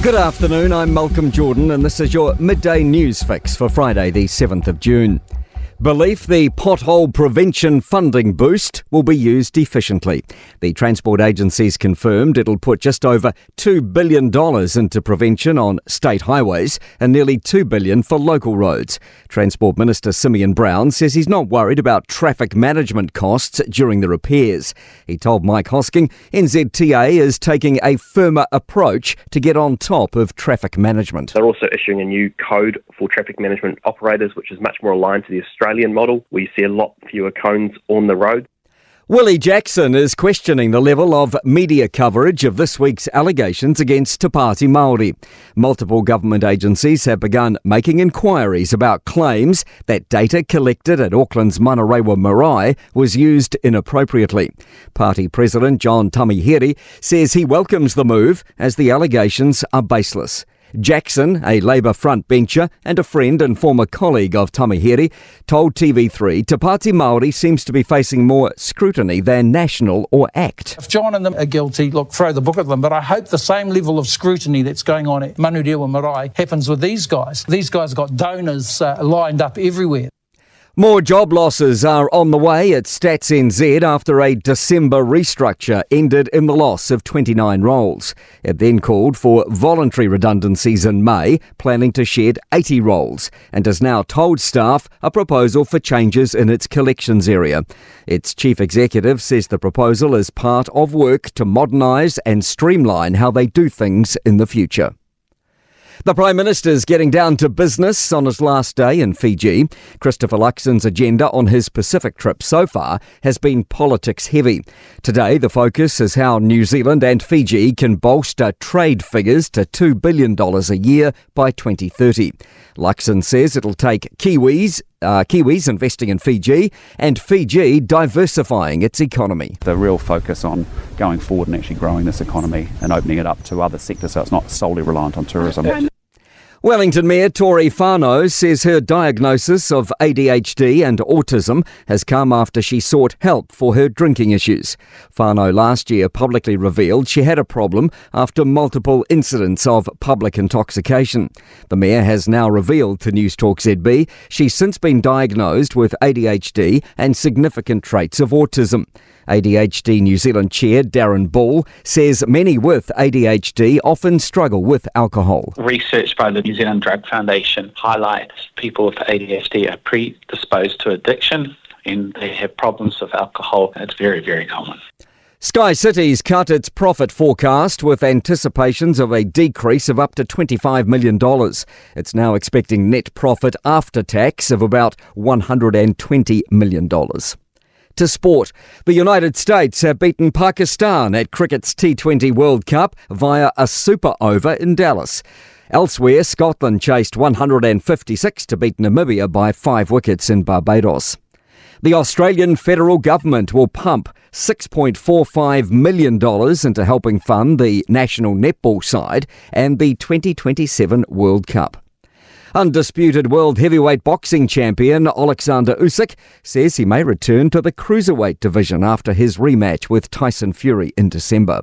Good afternoon, I'm Malcolm Jordan and this is your midday news fix for Friday the 7th of June. Belief the pothole prevention funding boost will be used efficiently. The Transport Agency's confirmed it'll put just over $2 billion into prevention on state highways and nearly $2 billion for local roads. Transport Minister Simeon Brown says he's not worried about traffic management costs during the repairs. He told Mike Hosking NZTA is taking a firmer approach to get on top of traffic management. They're also issuing a new code for traffic management operators, which is much more aligned to the Australian model. We see a lot fewer cones on the road. Willie Jackson is questioning the level of media coverage of this week's allegations against Te Pāti Māori. Multiple government agencies have begun making inquiries about claims that data collected at Auckland's Manarewa Marae was used inappropriately. Party President John Tamihere says he welcomes the move as the allegations are baseless. Jackson, a Labour frontbencher and a friend and former colleague of Tamihere, told TV3 Te Pāti Māori seems to be facing more scrutiny than National or ACT. If John and them are guilty, look, throw the book at them. But I hope the same level of scrutiny that's going on at Manarewa Marae happens with these guys. These guys got donors lined up everywhere. More job losses are on the way at Stats NZ after a December restructure ended in the loss of 29 roles. It then called for voluntary redundancies in May, planning to shed 80 roles, and has now told staff a proposal for changes in its collections area. Its chief executive says the proposal is part of work to modernise and streamline how they do things in the future. The Prime Minister's getting down to business on his last day in Fiji. Christopher Luxon's agenda on his Pacific trip so far has been politics heavy. Today, the focus is how New Zealand and Fiji can bolster trade figures to $2 billion a year by 2030. Luxon says it'll take Kiwis investing in Fiji and Fiji diversifying its economy. The real focus on going forward and actually growing this economy and opening it up to other sectors so it's not solely reliant on tourism. Wellington Mayor Tori Whanau says her diagnosis of ADHD and autism has come after she sought help for her drinking issues. Whanau last year publicly revealed she had a problem after multiple incidents of public intoxication. The Mayor has now revealed to Newstalk ZB she's since been diagnosed with ADHD and significant traits of autism. ADHD New Zealand Chair Darren Ball says many with ADHD often struggle with alcohol. Research by the New Zealand Drug Foundation highlights people with ADHD are predisposed to addiction and they have problems with alcohol. It's very, very common. Sky City's cut its profit forecast with anticipations of a decrease of up to $25 million. It's now expecting net profit after tax of about $120 million. To sport, the United States have beaten Pakistan at cricket's T20 World Cup via a super over in Dallas. Elsewhere, Scotland chased 156 to beat Namibia by 5 wickets in Barbados. The Australian federal government will pump $6.45 million into helping fund the national netball side and the 2027 World Cup. Undisputed world heavyweight boxing champion Alexander Usyk says he may return to the cruiserweight division after his rematch with Tyson Fury in December.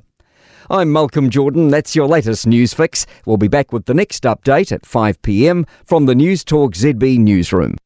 I'm Malcolm Jordan. That's your latest news fix. We'll be back with the next update at 5 p.m. from the Newstalk ZB newsroom.